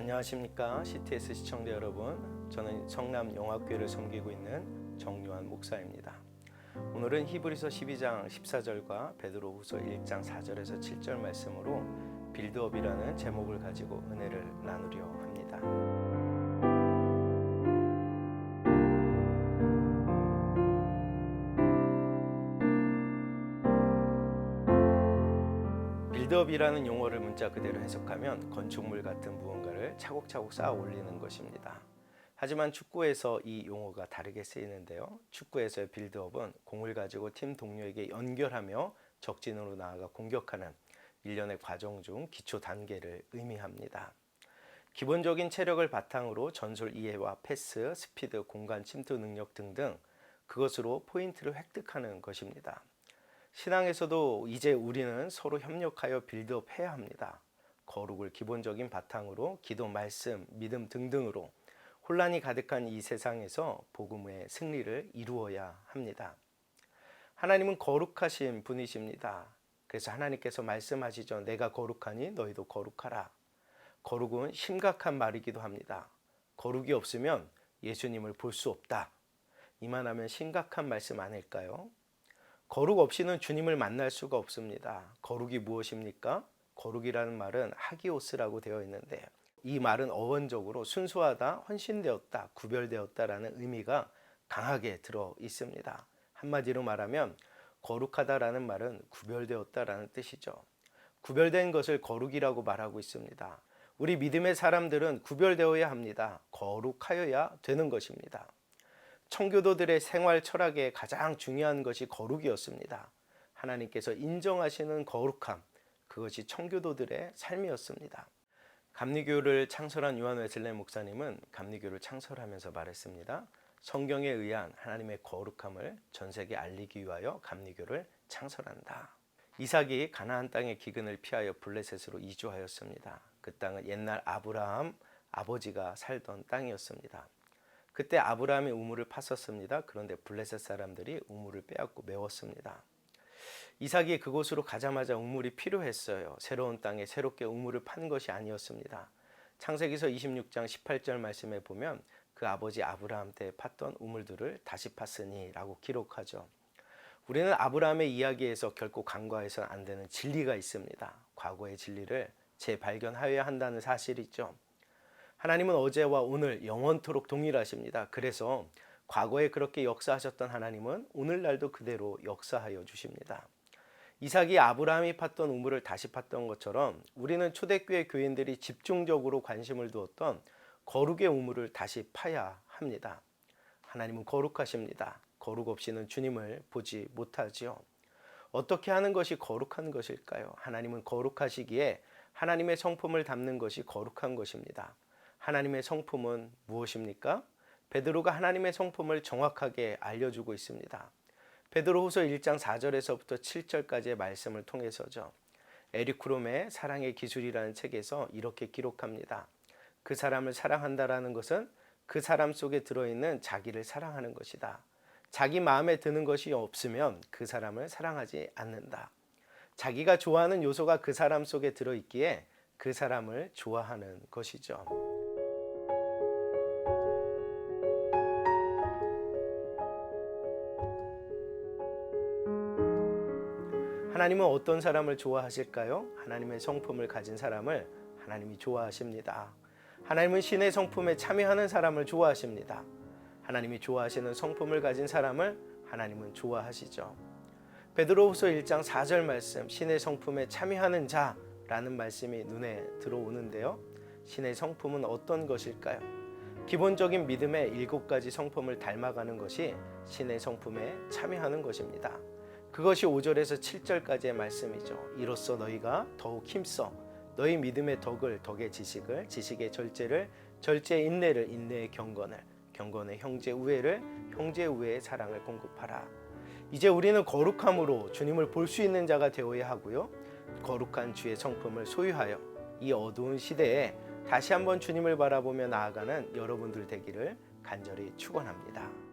안녕하십니까 CTS 시청자 여러분, 저는 성남영화교회를 섬기고 있는 정요한 목사입니다. 오늘은 히브리서 12장 14절과 베드로후서 1장 4절에서 7절 말씀으로 빌드업이라는 제목을 가지고 은혜를 나누려 합니다. 빌드업이라는 용어를 문자 그대로 해석하면 건축물 같은 무언가를 차곡차곡 쌓아 올리는 것입니다. 하지만 축구에서 이 용어가 다르게 쓰이는데요. 축구에서의 빌드업은 공을 가지고 팀 동료에게 연결하며 적진으로 나아가 공격하는 일련의 과정 중 기초 단계를 의미합니다. 기본적인 체력을 바탕으로 전술 이해와 패스, 스피드, 공간 침투 능력 등등 그것으로 포인트를 획득하는 것입니다. 신앙에서도 이제 우리는 서로 협력하여 빌드업 해야 합니다. 거룩을 기본적인 바탕으로 기도, 말씀, 믿음 등등으로 혼란이 가득한 이 세상에서 복음의 승리를 이루어야 합니다. 하나님은 거룩하신 분이십니다. 그래서 하나님께서 말씀하시죠. 내가 거룩하니 너희도 거룩하라. 거룩은 심각한 말이기도 합니다. 거룩이 없으면 예수님을 볼 수 없다. 이만하면 심각한 말씀 아닐까요? 거룩 없이는 주님을 만날 수가 없습니다. 거룩이 무엇입니까? 거룩이라는 말은 하기오스라고 되어 있는데 이 말은 어원적으로 순수하다, 헌신되었다, 구별되었다라는 의미가 강하게 들어 있습니다. 한마디로 말하면 거룩하다라는 말은 구별되었다라는 뜻이죠. 구별된 것을 거룩이라고 말하고 있습니다. 우리 믿음의 사람들은 구별되어야 합니다. 거룩하여야 되는 것입니다. 청교도들의 생활 철학에 가장 중요한 것이 거룩이었습니다. 하나님께서 인정하시는 거룩함, 그것이 청교도들의 삶이었습니다. 감리교를 창설한 요한 웨슬레 목사님은 감리교를 창설하면서 말했습니다. 성경에 의한 하나님의 거룩함을 전 세계에 알리기 위하여 감리교를 창설한다. 이삭이 가나안 땅의 기근을 피하여 블레셋으로 이주하였습니다. 그 땅은 옛날 아브라함 아버지가 살던 땅이었습니다. 그때 아브라함이 우물을 팠었습니다. 그런데 블레셋 사람들이 우물을 빼앗고 메웠습니다. 이삭이 그곳으로 가자마자 우물이 필요했어요. 새로운 땅에 새롭게 우물을 판 것이 아니었습니다. 창세기서 26장 18절 말씀에 보면 그 아버지 아브라함 때 팠던 우물들을 다시 팠으니 라고 기록하죠. 우리는 아브라함의 이야기에서 결코 간과해서는 안 되는 진리가 있습니다. 과거의 진리를 재발견하여야 한다는 사실이죠. 하나님은 어제와 오늘 영원토록 동일하십니다. 그래서 과거에 그렇게 역사하셨던 하나님은 오늘날도 그대로 역사하여 주십니다. 이삭이 아브라함이 팠던 우물을 다시 팠던 것처럼 우리는 초대교회 교인들이 집중적으로 관심을 두었던 거룩의 우물을 다시 파야 합니다. 하나님은 거룩하십니다. 거룩 없이는 주님을 보지 못하지요. 어떻게 하는 것이 거룩한 것일까요? 하나님은 거룩하시기에 하나님의 성품을 담는 것이 거룩한 것입니다. 하나님의 성품은 무엇입니까? 베드로가 하나님의 성품을 정확하게 알려주고 있습니다. 베드로후서 1장 4절에서부터 7절까지의 말씀을 통해서죠. 에릭 프롬의 사랑의 기술이라는 책에서 이렇게 기록합니다. 그 사람을 사랑한다라는 것은 그 사람 속에 들어있는 자기를 사랑하는 것이다. 자기 마음에 드는 것이 없으면 그 사람을 사랑하지 않는다. 자기가 좋아하는 요소가 그 사람 속에 들어있기에 그 사람을 좋아하는 것이죠. 하나님은 어떤 사람을 좋아하실까요? 하나님의 성품을 가진 사람을 하나님이 좋아하십니다. 하나님은 신의 성품에 참여하는 사람을 좋아하십니다. 하나님이 좋아하시는 성품을 가진 사람을 하나님은 좋아하시죠. 베드로후서 1장 4절 말씀, 신의 성품에 참여하는 자라는 말씀이 눈에 들어오는데요. 신의 성품은 어떤 것일까요? 기본적인 믿음의 7가지 성품을 닮아가는 것이 신의 성품에 참여하는 것입니다. 그것이 5절에서 7절까지의 말씀이죠. 이로써 너희가 더욱 힘써 너희 믿음의 덕을, 덕의 지식을, 지식의 절제를, 절제의 인내를, 인내의 경건을, 경건의 형제 우애를, 형제 우애의 사랑을 공급하라. 이제 우리는 거룩함으로 주님을 볼 수 있는 자가 되어야 하고요. 거룩한 주의 성품을 소유하여 이 어두운 시대에 다시 한번 주님을 바라보며 나아가는 여러분들 되기를 간절히 축원합니다.